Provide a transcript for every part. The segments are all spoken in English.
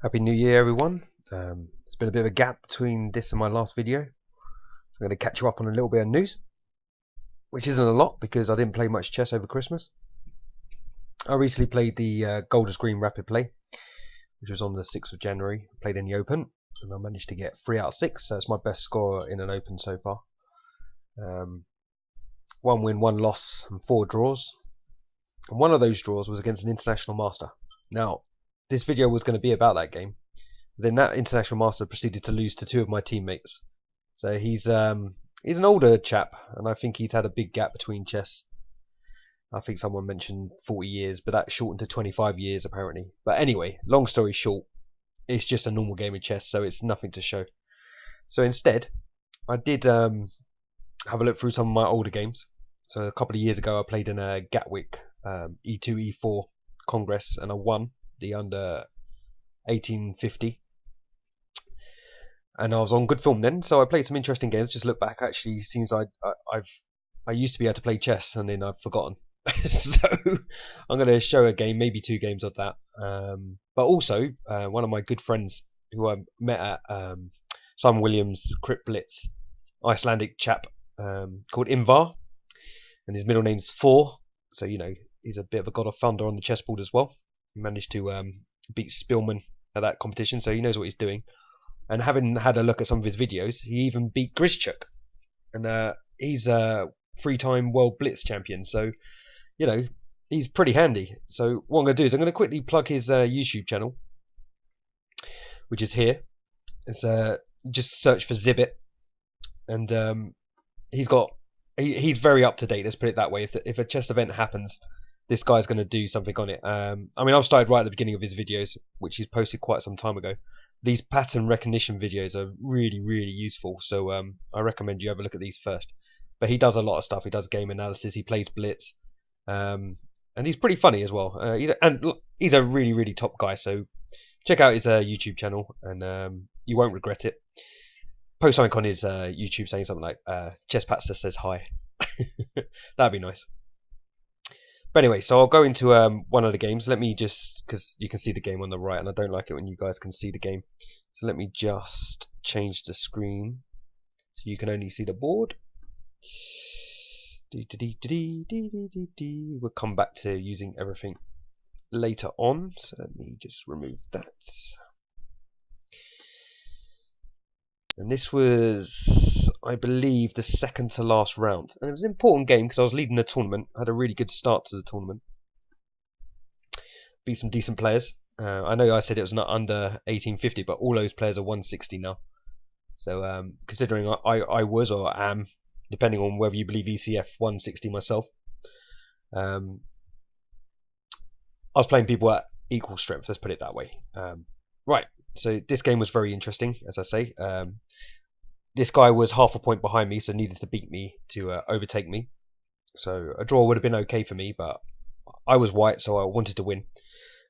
Happy New Year, everyone. It's been a bit of a gap between this and my last video. I'm going to catch you up on a little bit of news, which isn't a lot because I didn't play much chess over Christmas. I recently played the Golders Green Rapid Play, which was on the 6th of January. Played in the Open, and I managed to get 3 out of 6, so it's my best score in an Open so far. 1 win, 1 loss, and 4 draws. And one of those draws was against an international master. Now, this video was going to be about that game. Then that international master proceeded to lose to 2 of my teammates. So he's an older chap, and I think he's had a big gap between chess. I think someone mentioned 40 years, but that shortened to 25 years apparently. But anyway, long story short, it's just a normal game of chess, so it's nothing to show. So instead, I did have a look through some of my older games. So a couple of years ago, I played in a Gatwick E2E4 Congress, and I won the under 1850. And I was on good film then, so I played some interesting games. Just look back, actually, seems I used to be able to play chess, and then I've forgotten. So I'm going to show a game, maybe 2 games of that. But also, one of my good friends who I met at Simon Williams' Crypt Blitz, Icelandic chap called Ingvar, and his middle name's 4. So you know he's a bit of a god of thunder on the chessboard as well. He managed to beat Spielman at that competition, so he knows what he's doing. And having had a look at some of his videos, he even beat Grischuk, and he's a 3-time World Blitz champion. So, you know, he's pretty handy. So what I'm going to do is I'm going to quickly plug his YouTube channel, which is here. It's just search for Zibbit, and he's very up to date. Let's put it that way. If a chess event happens, this guy's going to do something on it. I mean, I've started right at the beginning of his videos, which he's posted quite some time ago. These pattern recognition videos are really, really useful, so I recommend you have a look at these first. But he does a lot of stuff. He does game analysis, he plays Blitz, and he's pretty funny as well. He's a really, really top guy, so check out his YouTube channel, and you won't regret it. Post something on his YouTube saying something like, Chess Patster says hi. That'd be nice. But anyway, so I'll go into one of the games. Let me just, because you can see the game on the right, and I don't like it when you guys can see the game. So let me just change the screen so you can only see the board. We'll come back to using everything later on. So let me just remove that. And this was, I believe, the second to last round. And it was an important game because I was leading the tournament. I had a really good start to the tournament. Beat some decent players. I know I said it was not under 1850, but all those players are 160 now. So considering I was or am, depending on whether you believe ECF, 160 myself. I was playing people at equal strength, let's put it that way. Right. So this game was very interesting, as I say. This guy was half a point behind me, so needed to beat me to overtake me. So a draw would have been okay for me, but I was white, so I wanted to win.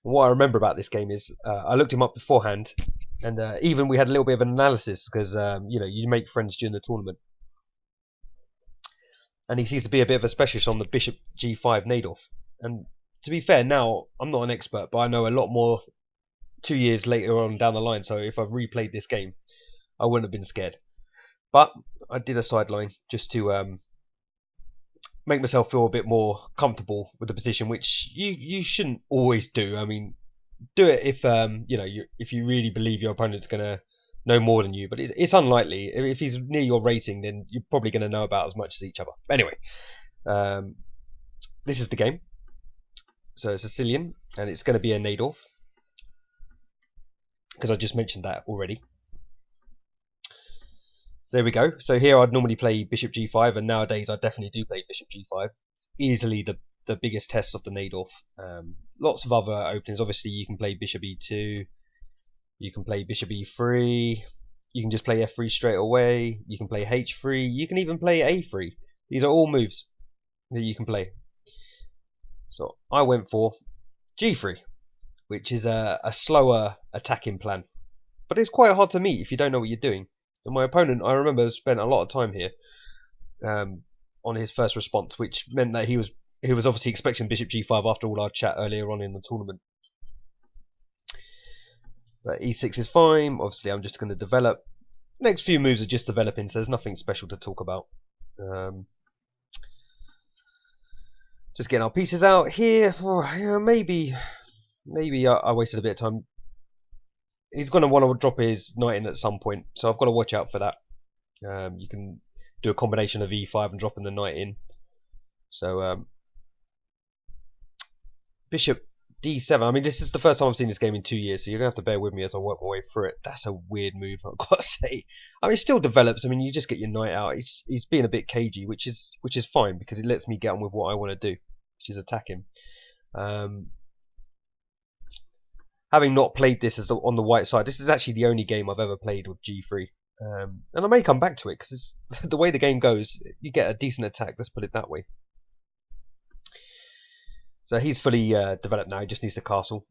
And what I remember about this game is I looked him up beforehand, and even we had a little bit of an analysis because you know, you make friends during the tournament. And he seems to be a bit of a specialist on the Bishop G5 Nadorf. And to be fair, now I'm not an expert, but I know a lot more 2 years later on down the line, so if I've replayed this game I wouldn't have been scared. But I did a sideline just to make myself feel a bit more comfortable with the position, which you shouldn't always do. I mean, do it if you know, if you really believe your opponent's going to know more than you, but it's unlikely. If he's near your rating, then you're probably going to know about as much as each other. Anyway, this is the game. So it's a Sicilian, and it's going to be a Nadorf, because I just mentioned that already. So there we go. So here I'd normally play Bishop G5, and nowadays I definitely do play Bishop G5. It's easily the biggest test of the Nadorf. Lots of other openings. Obviously you can play Bishop E2, you can play Bishop E3, you can just play F3 straight away, you can play H3, you can even play A3. These are all moves that you can play. So I went for G3, which is a slower attacking plan. But it's quite hard to meet if you don't know what you're doing. And my opponent, I remember, spent a lot of time here on his first response, which meant that he was obviously expecting Bishop G5 after all our chat earlier on in the tournament. But e6 is fine. Obviously, I'm just going to develop. Next few moves are just developing, so there's nothing special to talk about. Just getting our pieces out here. Oh, yeah, maybe I wasted a bit of time. He's going to want to drop his knight in at some point, so I've got to watch out for that. You can do a combination of e5 and dropping the knight in. So bishop d7. I mean, this is the first time I've seen this game in 2 years, so you're going to have to bear with me as I work my way through it. That's a weird move, I've got to say. I mean, it still develops. I mean, you just get your knight out. He's being a bit cagey, which is fine, because it lets me get on with what I want to do, which is attack him. Having not played this as on the white side, this is actually the only game I've ever played with g3. And I may come back to it, because the way the game goes, you get a decent attack, let's put it that way. So he's fully developed now, he just needs the castle.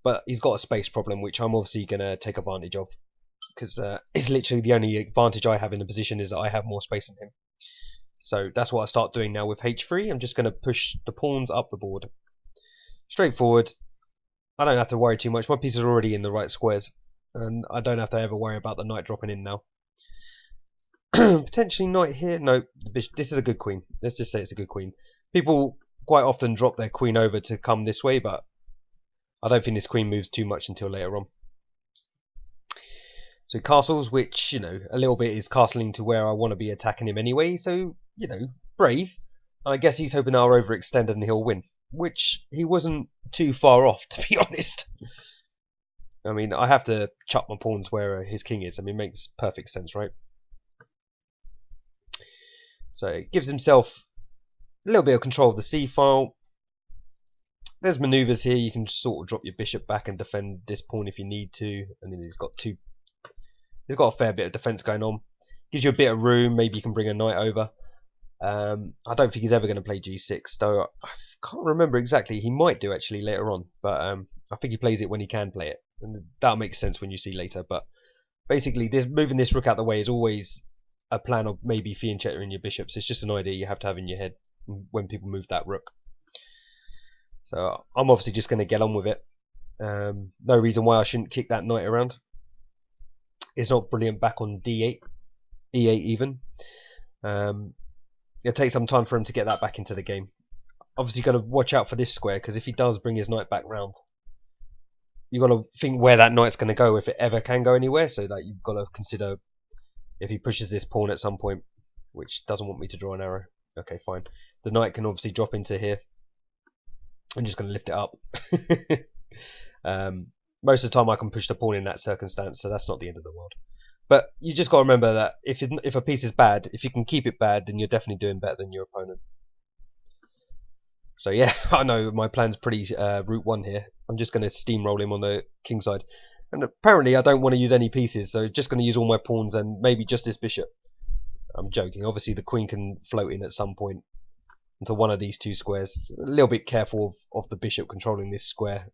But he's got a space problem, which I'm obviously going to take advantage of. Because it's literally the only advantage I have in the position is that I have more space than him. So that's what I start doing now with h3. I'm just going to push the pawns up the board. Straightforward. I don't have to worry too much. My pieces are already in the right squares. And I don't have to ever worry about the knight dropping in now. Potentially knight here. No, this is a good queen. Let's just say it's a good queen. People quite often drop their queen over to come this way, but I don't think this queen moves too much until later on. So castles, which, you know, a little bit is castling to where I want to be attacking him anyway. So, you know, brave. I guess he's hoping I'll overextend and he'll win, which he wasn't too far off, to be honest. I mean, I have to chuck my pawns where his king is. I mean, it makes perfect sense, right? So it gives himself a little bit of control of the c-file. There's maneuvers here. You can sort of drop your bishop back and defend this pawn if you need to. And then he's got a fair bit of defense going on. Gives you a bit of room. Maybe you can bring a knight over. I don't think he's ever going to play g6, though I can't remember exactly. He might do actually later on, but I think he plays it when he can play it, and that'll make sense when you see later. But basically, moving this rook out the way is always a plan of maybe fianchetting your bishops. It's just an idea you have to have in your head when people move that rook. So I'm obviously just going to get on with it. No reason why I shouldn't kick that knight around. It's not brilliant back on d8, e8 even. It'll take some time for him to get that back into the game. Obviously, you've got to watch out for this square, because if he does bring his knight back round, you've got to think where that knight's going to go, if it ever can go anywhere. So that you've got to consider if he pushes this pawn at some point, which doesn't want me to draw an arrow. Okay, fine. The knight can obviously drop into here. I'm just going to lift it up. Most of the time I can push the pawn in that circumstance, so that's not the end of the world. But you just got to remember that if a piece is bad, if you can keep it bad, then you're definitely doing better than your opponent. So yeah, I know my plan's pretty route one here. I'm just going to steamroll him on the king side. And apparently I don't want to use any pieces, so just going to use all my pawns and maybe just this bishop. I'm joking. Obviously the queen can float in at some point into one of these two squares. A little bit careful of the bishop controlling this square.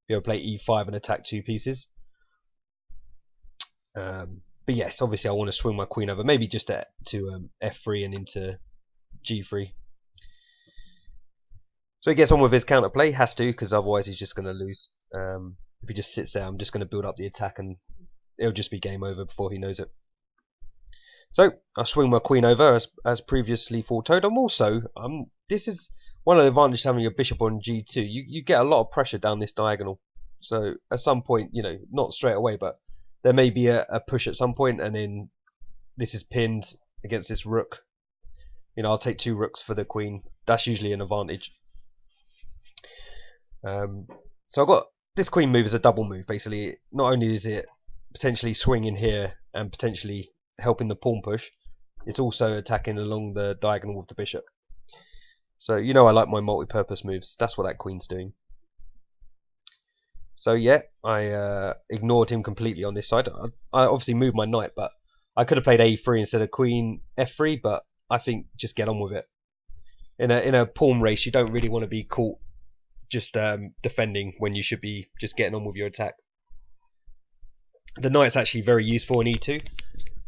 Be able to play e5 and attack two pieces. But yes, obviously I want to swing my queen over, maybe just to f3 and into g3. So he gets on with his counterplay, has to, because otherwise he's just going to lose. If he just sits there, I'm just going to build up the attack and it'll just be game over before he knows it. So I'll swing my queen over as previously foretold. I'm also, this is one of the advantages of having your bishop on g2. You get a lot of pressure down this diagonal. So at some point, you know, not straight away, but there may be a push at some point, and then this is pinned against this rook. You know, I'll take two rooks for the queen. That's usually an advantage. So I've got this queen move is a double move. Basically, not only is it potentially swinging here and potentially helping the pawn push, it's also attacking along the diagonal with the bishop. So you know I like my multi-purpose moves. That's what that queen's doing. So yeah, I ignored him completely on this side. I obviously moved my knight, but I could have played a3 instead of queen f3, but I think just get on with it. In a pawn race, you don't really want to be caught just defending when you should be just getting on with your attack. The knight's actually very useful in e2,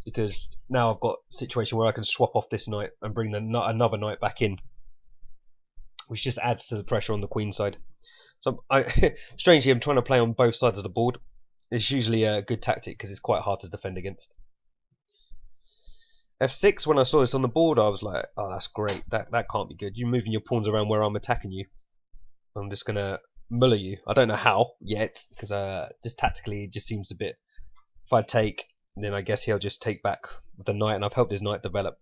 because now I've got a situation where I can swap off this knight and bring another knight back in, which just adds to the pressure on the queen side. So strangely, I'm trying to play on both sides of the board. It's usually a good tactic because it's quite hard to defend against. F6, when I saw this on the board, I was like, oh, that's great. That can't be good. You're moving your pawns around where I'm attacking you. I'm just going to muller you. I don't know how yet, because just tactically it just seems a bit... If I take, then I guess he'll just take back with the knight, and I've helped his knight develop.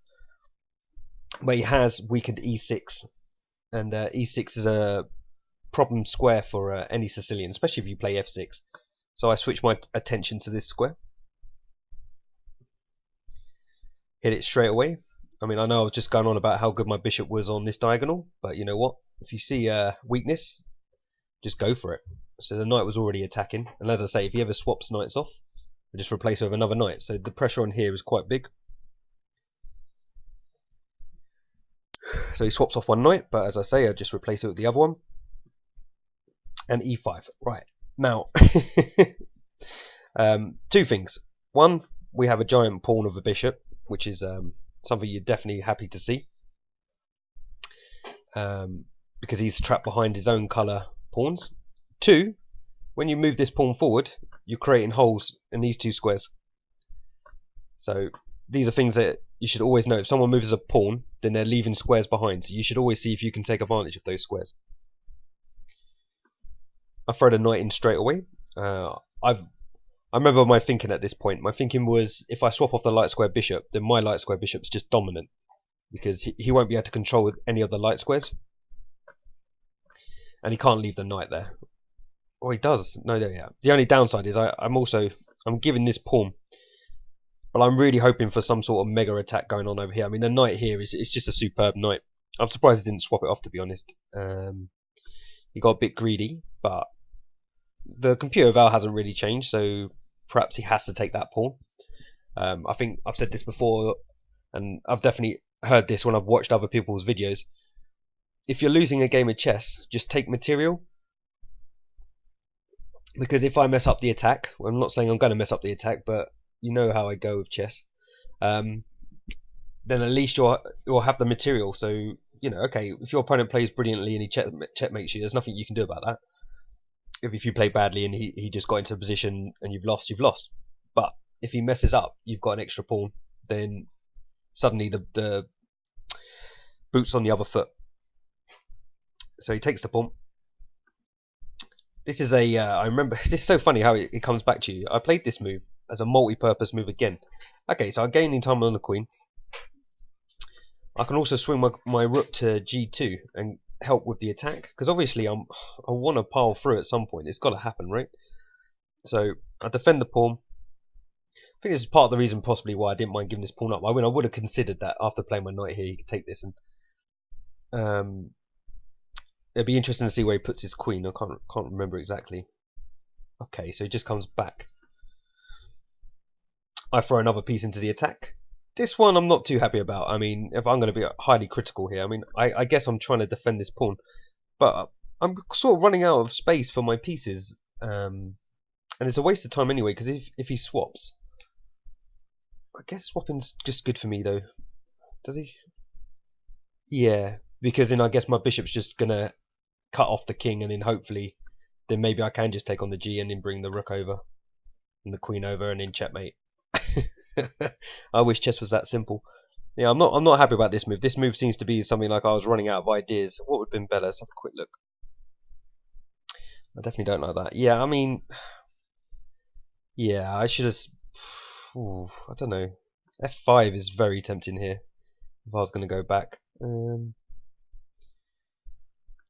But he has weakened E6, and E6 is a problem square for any Sicilian, especially if you play F6. So I switch my attention to this square. Hit it straight away. I mean, I know I was just going on about how good my bishop was on this diagonal, but you know what? If you see weakness, just go for it. So the knight was already attacking, and as I say, if he ever swaps knights off, we just replace it with another knight. So the pressure on here is quite big. So he swaps off one knight, but as I say, I just replace it with the other one. And E5. Right. Now, two things. One, we have a giant pawn of a bishop, which is something you're definitely happy to see. Because he's trapped behind his own colour pawns. Two, when you move this pawn forward, you're creating holes in these two squares. So these are things that you should always know. If someone moves a pawn, then they're leaving squares behind. So you should always see if you can take advantage of those squares. I throw the knight in straight away. I remember my thinking at this point. My thinking was, if I swap off the light square bishop, then my light square bishop's just dominant, because he won't be able to control any of the light squares, and he can't leave the knight there. Oh, he does. No, yeah. The only downside is I'm giving this pawn, but I'm really hoping for some sort of mega attack going on over here. I mean, the knight here is just a superb knight. I'm surprised he didn't swap it off, to be honest. He got a bit greedy, but the computer val hasn't really changed, so perhaps he has to take that pawn. I think I've said this before, and I've definitely heard this when I've watched other people's videos. If you're losing a game of chess, just take material. Because if I mess up the attack, well, I'm not saying I'm going to mess up the attack, but you know how I go with chess, then at least you'll have the material. So, you know, okay, if your opponent plays brilliantly and he checkmates you, there's nothing you can do about that. If you play badly and he just got into a position and you've lost, you've lost. But if he messes up, you've got an extra pawn, then suddenly the boot's on the other foot. So he takes the pawn. This is I remember, this is so funny how it comes back to you. I played this move as a multi-purpose move again. Okay, so I'm gaining time on the queen. I can also swing my rook to g2 and help with the attack, because obviously I want to pile through at some point. It's got to happen, right? So I defend the pawn. I think this is part of the reason possibly why I didn't mind giving this pawn up. I mean, I would have considered that after playing my knight here, he could take this, and it'd be interesting to see where he puts his queen. I can't remember exactly. Okay, so he just comes back. I throw another piece into the attack. This one I'm not too happy about. I mean, if I'm going to be highly critical here, I mean, I guess I'm trying to defend this pawn, but I'm sort of running out of space for my pieces, and it's a waste of time anyway, because if he swaps, I guess swapping's just good for me though. Does he? Yeah, because then I guess my bishop's just going to cut off the king, and then hopefully then maybe I can just take on the g and then bring the rook over and the queen over and then checkmate. I wish chess was that simple. Yeah, I'm not happy about this move. This move seems to be something like I was running out of ideas. What would have been better? Let's have a quick look. I definitely don't like that. Yeah, I mean, yeah, I should have. I don't know. F5 is very tempting here. If I was going to go back, well,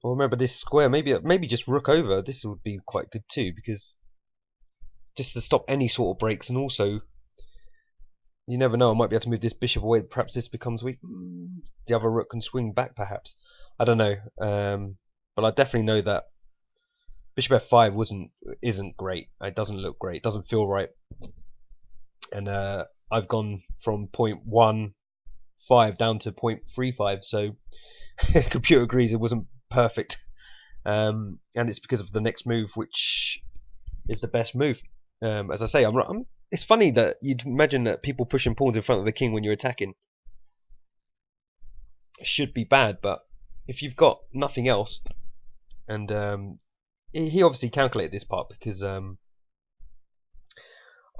remember this square. Maybe just rook over. This would be quite good too, because just to stop any sort of breaks, and also, you never know, I might be able to move this bishop away. Perhaps this becomes weak. The other rook can swing back, perhaps. I don't know. But I definitely know that bishop f5 isn't great. It doesn't look great. It doesn't feel right. And I've gone from 0.15 down to 0.35. So computer agrees it wasn't perfect. And it's because of the next move, which is the best move. As I say, it's funny that you'd imagine that people pushing pawns in front of the king when you're attacking should be bad, but if you've got nothing else, and he obviously calculated this part, because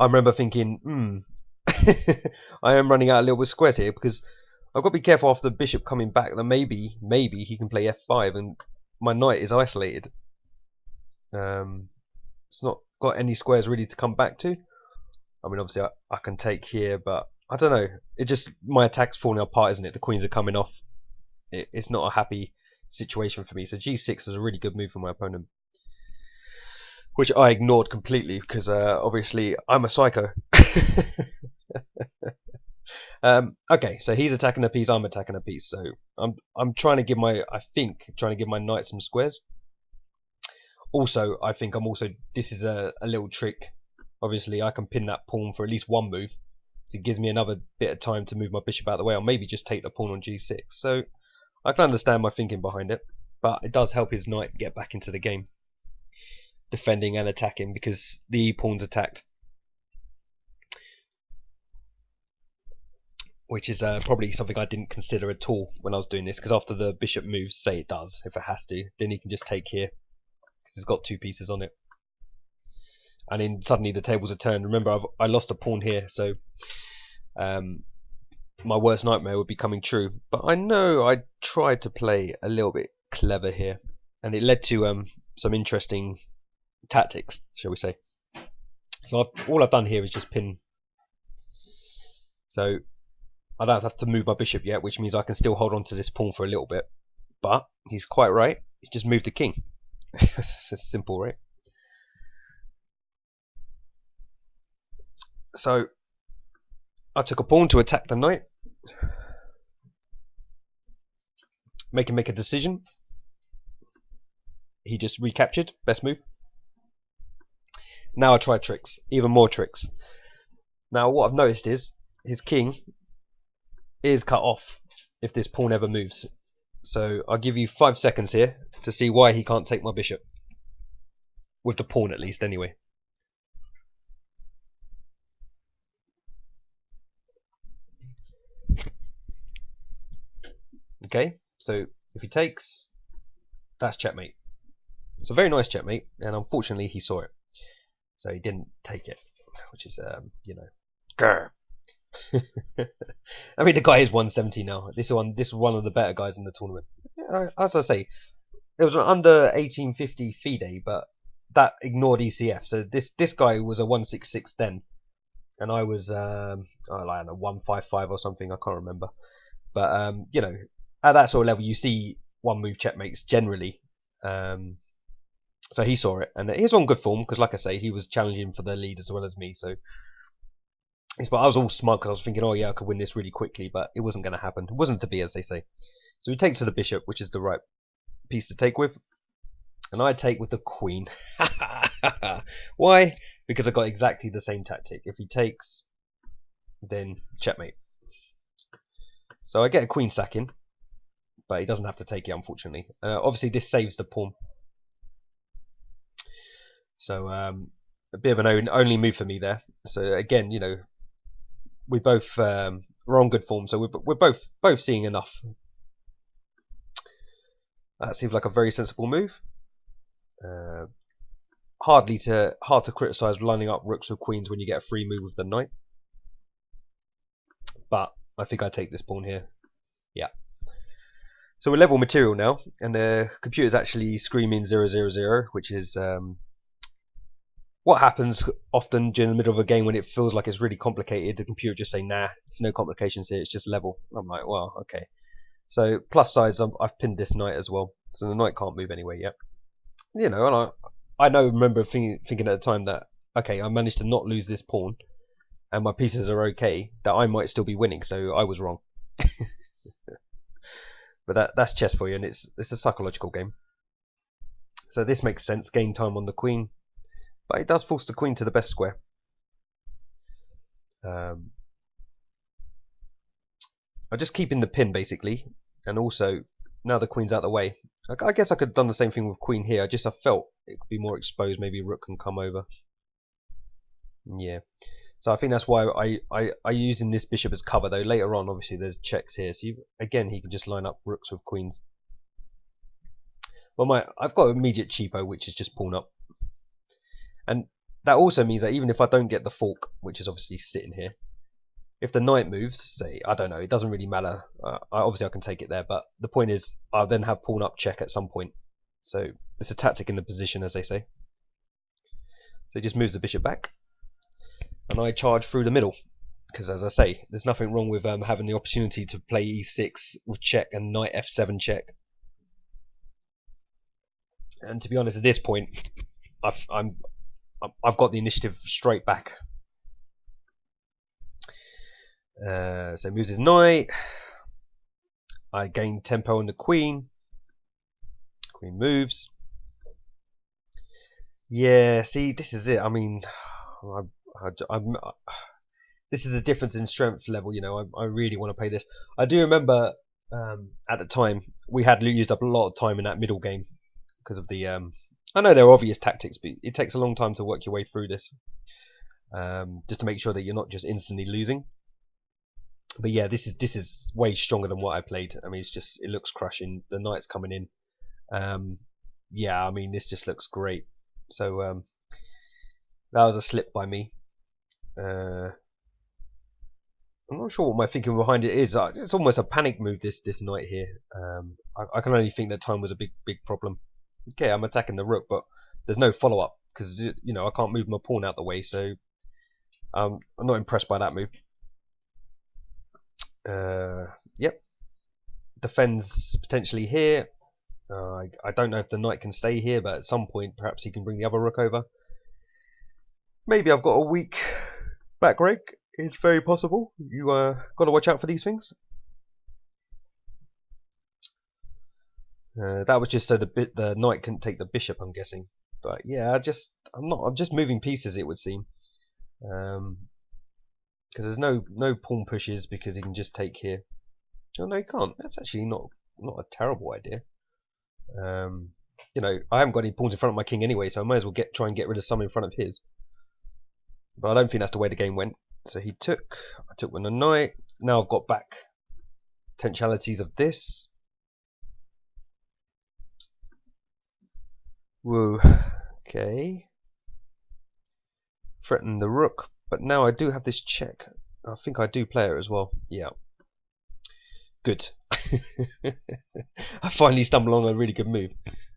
I remember thinking, I am running out a little bit of squares here, because I've got to be careful after the bishop coming back that maybe he can play f5 and my knight is isolated. It's not got any squares really to come back to. I mean, obviously I can take here, but I don't know. It just, my attack's falling apart, isn't it? The queens are coming off. It's not a happy situation for me. So g6 is a really good move for my opponent, which I ignored completely because obviously I'm a psycho. Okay, so he's attacking a piece, I'm attacking a piece. So I'm trying to give my knight some squares. Also, I think this is a little trick. Obviously, I can pin that pawn for at least one move, so it gives me another bit of time to move my bishop out of the way, or maybe just take the pawn on g6. So I can understand my thinking behind it, but it does help his knight get back into the game, defending and attacking, because the pawn's attacked, which is probably something I didn't consider at all when I was doing this, because after the bishop moves, say it does, if it has to, then he can just take here, because it's got two pieces on it. And then suddenly the tables are turned. Remember, I lost a pawn here, so my worst nightmare would be coming true. But I know I tried to play a little bit clever here, and it led to some interesting tactics, shall we say. So all I've done here is just pin. So I don't have to move my bishop yet, which means I can still hold on to this pawn for a little bit. But he's quite right. He's just moved the king. It's simple, right? So I took a pawn to attack the knight, make him make a decision. He just recaptured. Best move. Now I try tricks, even more tricks. Now what I've noticed is his king is cut off if this pawn ever moves. So I'll give you 5 seconds here to see why he can't take my bishop. With the pawn at least, anyway. Okay, so if he takes, that's checkmate. It's a very nice checkmate, and unfortunately he saw it, so he didn't take it, which is, you know, grr. I mean, the guy is 170 now. This is one of the better guys in the tournament. As I say, it was an under 1850 FIDE, but that ignored ECF. So this guy was a 166 then, and I was I don't know, 155 or something. I can't remember, but you know, at that sort of level, you see one move checkmates generally. So he saw it, and he was on good form because, like I say, he was challenging for the lead as well as me. So, but I was all smug because I was thinking, oh yeah, I could win this really quickly, but it wasn't going to happen. It wasn't to be, as they say. So he takes to the bishop, which is the right piece to take with, and I take with the queen. Why? Because I got exactly the same tactic. If he takes, then checkmate. So I get a queen sacking, but he doesn't have to take it, unfortunately. Obviously, this saves the pawn. So a bit of an only move for me there. So again, you know, we both we're on good form, so we're both seeing enough. That seems like a very sensible move. Hard to criticise lining up rooks with queens when you get a free move with the knight. But I think I take this pawn here. Yeah. So we're level material now, and the computer's actually screaming 000, which is what happens often during the middle of a game when it feels like it's really complicated. The computer just say, nah, there's no complications here, it's just level. I'm like, well, okay. So plus sides, I've pinned this knight as well, so the knight can't move anywhere yet. You know, and I remember thinking at the time that, okay, I managed to not lose this pawn, and my pieces are okay, that I might still be winning, so I was wrong. But that's chess for you, and it's a psychological game. So this makes sense, gain time on the queen, but it does force the queen to the best square. I'm just keeping the pin basically, and also now the queen's out of the way. I guess I could have done the same thing with queen here. I felt it could be more exposed. Maybe rook can come over. Yeah. So I think that's why I using this bishop as cover, though later on obviously there's checks here. So again he can just line up rooks with queens. Well, I've got immediate cheapo, which is just pawn up. And That also means that even if I don't get the fork, which is obviously sitting here, if the knight moves, say, I don't know, it doesn't really matter. Obviously, I can take it there, but the point is, I'll then have pawn up check at some point. So it's a tactic in the position, as they say. So it just moves the bishop back, and I charge through the middle. Because, as I say, there's nothing wrong with having the opportunity to play e6 with check and knight f7 check. And to be honest, at this point, I've got the initiative straight back. So he moves his knight. I gain tempo on the queen. Queen moves. Yeah, see, this is it. I mean, this is a difference in strength level. You know, I really want to play this. I do remember at the time we had used up a lot of time in that middle game because of the. I know there are obvious tactics, but it takes a long time to work your way through this, just to make sure that you're not just instantly losing. But yeah, this is way stronger than what I played. I mean, it looks crushing. The knight's coming in. Yeah, I mean, this just looks great. So that was a slip by me. I'm not sure what my thinking behind it is. It's almost a panic move. This knight here. I can only think that time was a big problem. Okay, I'm attacking the rook, but there's no follow up because you know I can't move my pawn out the way. So I'm not impressed by that move. Yep. Defends potentially here. I don't know if the knight can stay here, but at some point perhaps he can bring the other rook over. Maybe I've got a weak back rank. It's very possible. You got to watch out for these things. That was just so the knight couldn't take the bishop, I'm guessing. But yeah, I'm just moving pieces, it would seem. Because there's no pawn pushes because he can just take here. Oh no, he can't. That's actually not a terrible idea. You know, I haven't got any pawns in front of my king anyway, so I might as well try and get rid of some in front of his. But I don't think that's the way the game went. So I took with the knight. Now I've got back potentialities of this. Woo. Okay. Threaten the rook, but now I do have this check. I think I do play it as well. Yeah. Good. I finally stumbled on a really good move.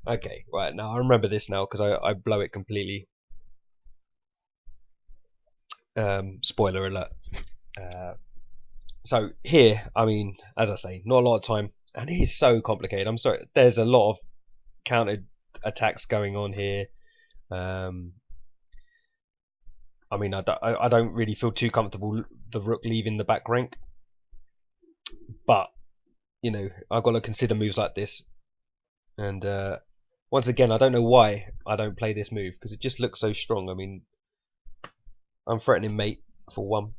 Okay, right, now I remember this now because I blow it completely. Spoiler alert. So here, I mean, as I say, not a lot of time, and it is so complicated. I'm sorry, there's a lot of countered attacks going on here. I mean, I don't really feel too comfortable the rook leaving the back rank, but you know, I've got to consider moves like this. And once again, I don't know why I don't play this move because it just looks so strong. I mean, I'm threatening mate for one.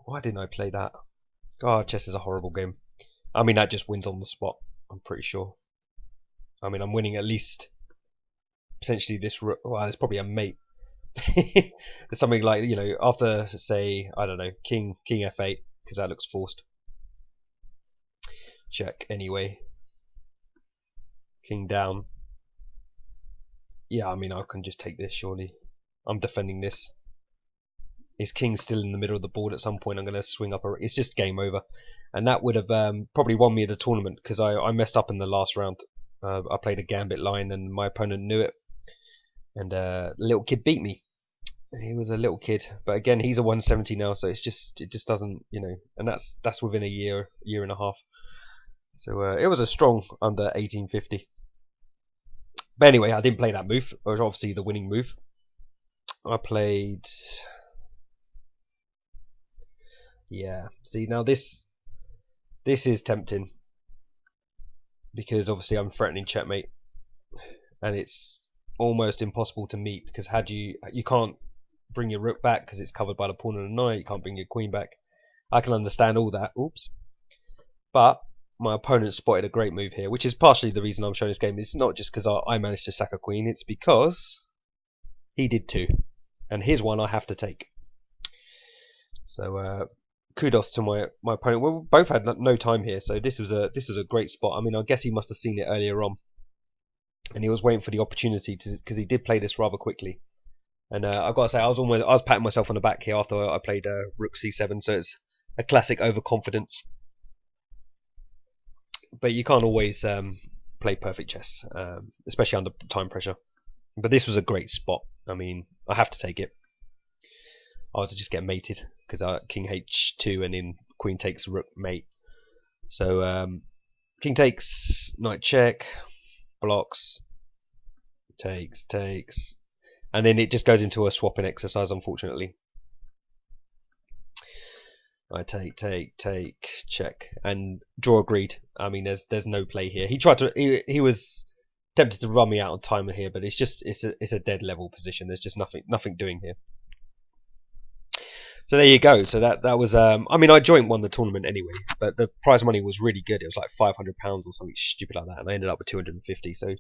Why didn't I play that? God, chess is a horrible game. I mean, that just wins on the spot, I'm pretty sure. I mean, I'm winning at least potentially this rook. Well, there's probably a mate. There's something like, you know, after, say, I don't know, king f8, because that looks forced. Check anyway. King down. Yeah, I mean, I can just take this, surely. I'm defending this. His king's still in the middle of the board at some point. I'm going to swing up. It's just game over. And that would have probably won me the tournament because I messed up in the last round. I played a gambit line and my opponent knew it. And little kid beat me. He was a little kid. But again, he's a 170 now, so it just doesn't, you know. And that's within a year and a half. So it was a strong under 1850. But anyway, I didn't play that move. It was obviously the winning move. I played... Yeah, see, now this is tempting because obviously I'm threatening checkmate and it's almost impossible to meet because you can't bring your rook back because it's covered by the pawn and the knight. You can't bring your queen back. I can understand all that. Oops. But my opponent spotted a great move here, which is partially the reason I'm showing this game. It's not just because I managed to sack a queen, it's because he did too, and here's one I have to take. So kudos to my opponent. We both had no time here, so this was a great spot. I mean, I guess he must have seen it earlier on. and he was waiting for the opportunity to, because he did play this rather quickly. And I gotta say, I was patting myself on the back here after I played Rook C7, so it's a classic overconfidence. But you can't always play perfect chess, especially under time pressure. But this was a great spot. I mean, I have to take it. I was to just get mated because King H2 and then Queen takes Rook mate. So King takes, Knight check, blocks, takes, and then it just goes into a swapping exercise, unfortunately. I take, check, and draw agreed. I mean, there's no play here. He tried to, he was tempted to run me out on timer here, but it's a dead level position. There's just nothing doing here. So there you go. So that was I mean, I joint won the tournament anyway, but the prize money was really good. It was like £500 or something stupid like that, and I ended up with 250. So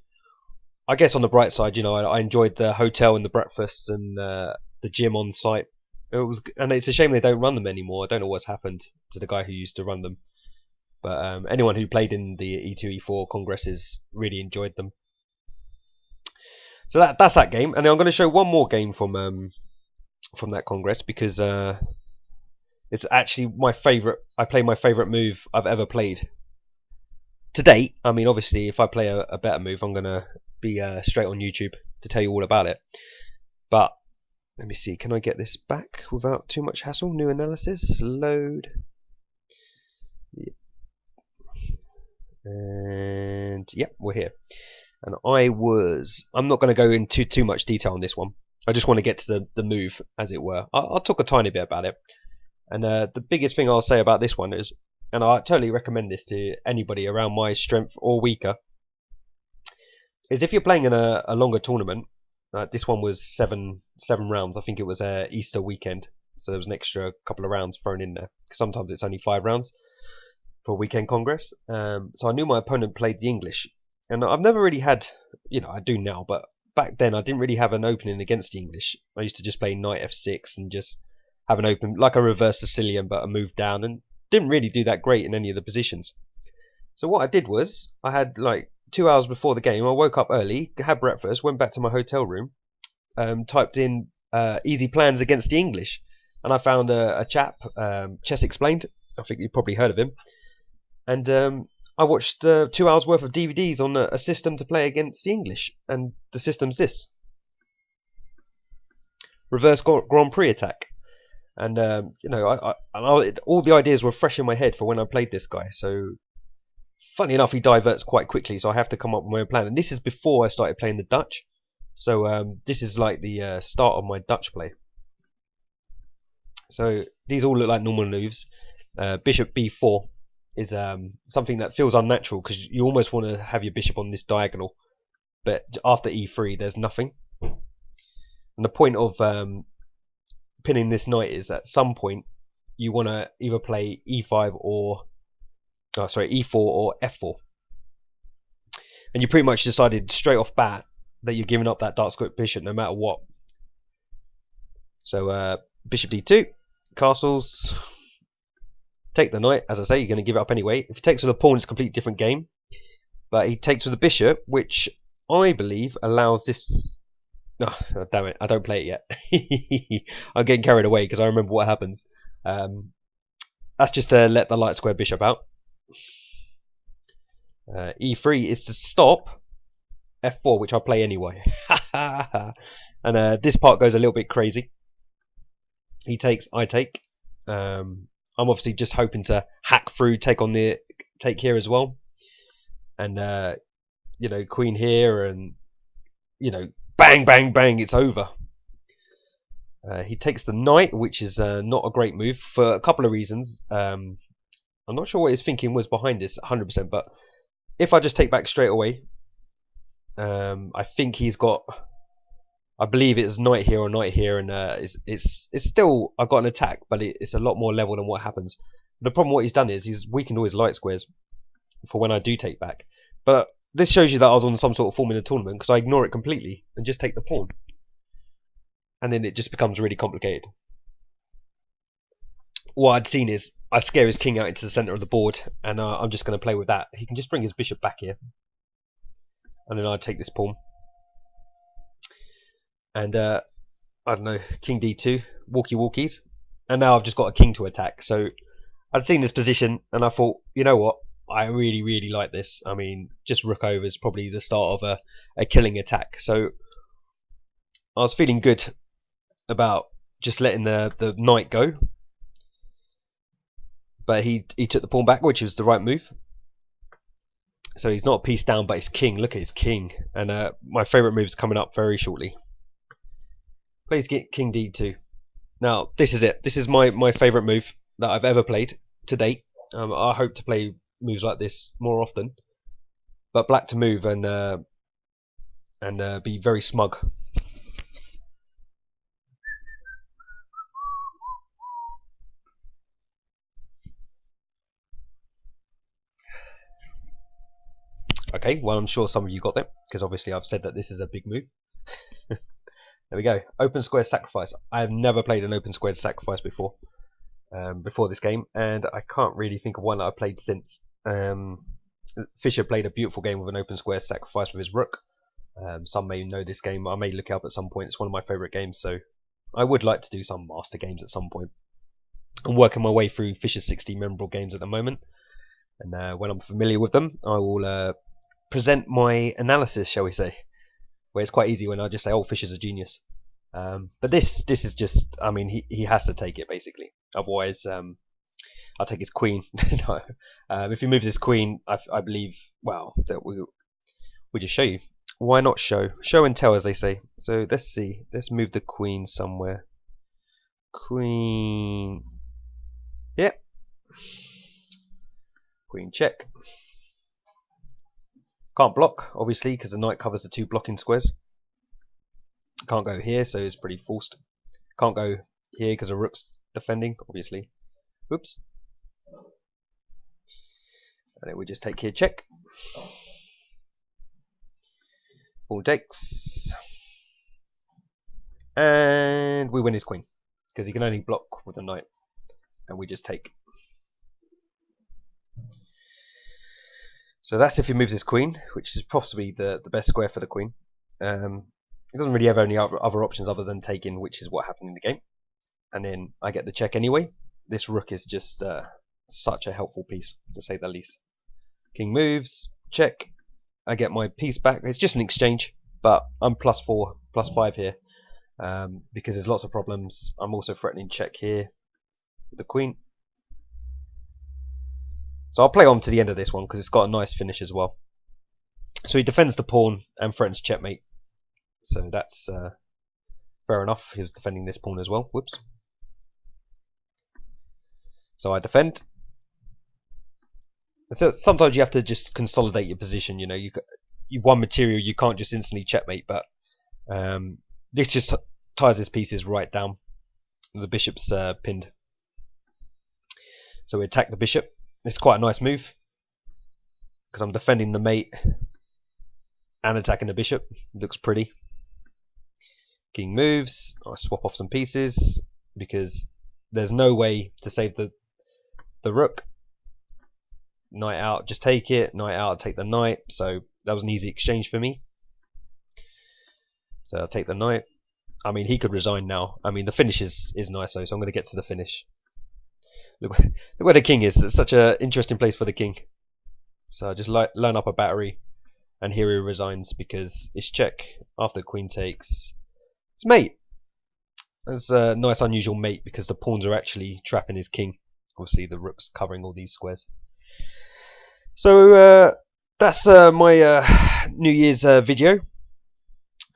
I guess on the bright side, you know, I enjoyed the hotel and the breakfast and the gym on site. It was, and it's a shame they don't run them anymore. I don't know what's happened to the guy who used to run them, but anyone who played in the E2E4 congresses really enjoyed them. So that's that game, and I'm going to show one more game from that congress because it's actually my favourite. I play my favourite move I've ever played to date. I mean, obviously, if I play a better move, I'm going to be straight on YouTube to tell you all about it. But let me see, can I get this back without too much hassle? New analysis, load. Yep. And yep, we're here. And I'm not going to go into too much detail on this one. I just want to get to the move, as it were. I'll talk a tiny bit about it. And the biggest thing I'll say about this one is, and I totally recommend this to anybody around my strength or weaker, is if you're playing in a longer tournament. This one was seven rounds. I think it was Easter weekend, so there was an extra couple of rounds thrown in there. Sometimes it's only 5 rounds for a weekend congress. So I knew my opponent played the English, and I've never really had, you know, I do now, but back then I didn't really have an opening against the English. I used to just play Knight F6 and just have an open, like a reverse Sicilian, but a move down, and didn't really do that great in any of the positions. So what I did was, I had like 2 hours before the game, I woke up early, had breakfast, went back to my hotel room, typed in easy plans against the English, and I found a chap, Chess Explained. I think you've probably heard of him. And I watched 2 hours worth of DVDs on a system to play against the English, and the system's this: reverse Grand Prix attack. And you know, all the ideas were fresh in my head for when I played this guy. So funny enough, he diverts quite quickly, so I have to come up with my own plan. And this is before I started playing the Dutch, so this is like the start of my Dutch play. So these all look like normal moves. Bishop b4 is something that feels unnatural because you almost want to have your bishop on this diagonal, but after e3 there's nothing. And the point of pinning this knight is at some point you want to either play e5 or e4 or f4, and you pretty much decided straight off bat that you're giving up that dark square bishop no matter what. So bishop d2, castles, take the knight. As I say, you're going to give it up anyway. If he takes with a pawn, it's a completely different game, but he takes with a bishop, which I believe allows this. Oh, damn it, I don't play it yet. I'm getting carried away because I remember what happens. That's just to let the light square bishop out. E3 is to stop F4, which I'll play anyway. And this part goes a little bit crazy. He takes, I take. I'm obviously just hoping to hack through, take on the take here as well. And you know, queen here, and you know, bang, bang, bang, it's over. He takes the knight, which is not a great move for a couple of reasons. I'm not sure what his thinking was behind this 100%, but if I just take back straight away, I think he's got, I believe it's knight here or knight here, and it's still, I've got an attack, but it's a lot more level than what happens. The problem what he's done is he's weakened all his light squares for when I do take back. But this shows you that I was on some sort of form in the tournament, because I ignore it completely and just take the pawn. And then it just becomes really complicated. What I'd seen is I scare his king out into the centre of the board, and I'm just going to play with that. He can just bring his bishop back here. and then I'd take this pawn, and I don't know, king d2, walkies, and now I've just got a king to attack. So I'd seen this position, and I thought, you know what, I really like this. I mean, just rook over is probably the start of a killing attack. So I was feeling good about just letting the knight go, but he took the pawn back, which was the right move. So he's not a piece down, but he's king. Look at his king. And my favourite move is coming up very shortly. Plays king d2. Now, this is it. This is my favourite move that I've ever played to date. I hope to play moves like this more often. But black to move and be very smug. Okay, well, I'm sure some of you got them, because obviously I've said that this is a big move. There we go. Open square sacrifice. I have never played an open square sacrifice before this game, and I can't really think of one that I've played since. Fischer played a beautiful game with an open square sacrifice with his rook. Some may know this game. I may look it up at some point. It's one of my favourite games, so I would like to do some master games at some point. I'm working my way through Fischer's 60 memorable games at the moment, and when I'm familiar with them, I will present my analysis, shall we say, where it's quite easy when I just say, oh, Fischer's a genius. But this is just, I mean, he has to take it, basically. Otherwise, I'll take his queen. No. If he moves his queen, I believe, well, that we just show you. Why not show? Show and tell, as they say. So let's see. Let's move the queen somewhere. Queen. Yep. Queen check. Can't block, obviously, because the knight covers the two blocking squares. Can't go here, so it's pretty forced. Can't go here because the rook's defending, obviously. Whoops. And then we just take here, check. Pawn takes. And we win his queen, because he can only block with the knight. And we just take. So that's if he moves his queen, which is possibly the best square for the queen. It doesn't really have any other options other than taking, which is what happened in the game. And then I get the check anyway. This rook is just such a helpful piece, to say the least. King moves, check. I get my piece back. It's just an exchange, but I'm +4, +5 here, because there's lots of problems. I'm also threatening check here with the queen. So I'll play on to the end of this one because it's got a nice finish as well. So he defends the pawn and threatens checkmate. So that's fair enough. He was defending this pawn as well. Whoops. So I defend. So sometimes you have to just consolidate your position. You know, you won material. You can't just instantly checkmate. But this just ties his pieces right down. The bishop's pinned. So we attack the bishop. It's quite a nice move because I'm defending the mate and attacking the bishop. It looks pretty. King moves. I swap off some pieces because there's no way to save the rook. Knight out, just take it. Knight out, take the knight. So that was an easy exchange for me. So I'll take the knight. I mean, he could resign now. I mean, the finish is nice though, so I'm going to get to the finish. Look where the king is. It's such an interesting place for the king. So I just line up a battery, and here he resigns because it's check after queen takes. It's mate. That's a nice unusual mate because the pawns are actually trapping his king. Obviously the rook's covering all these squares. So that's my New Year's video.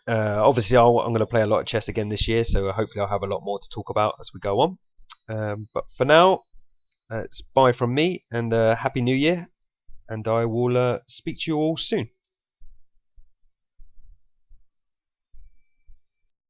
Obviously I'm going to play a lot of chess again this year, so hopefully I'll have a lot more to talk about as we go on. But for now, it's bye from me, and Happy New Year, and I will speak to you all soon.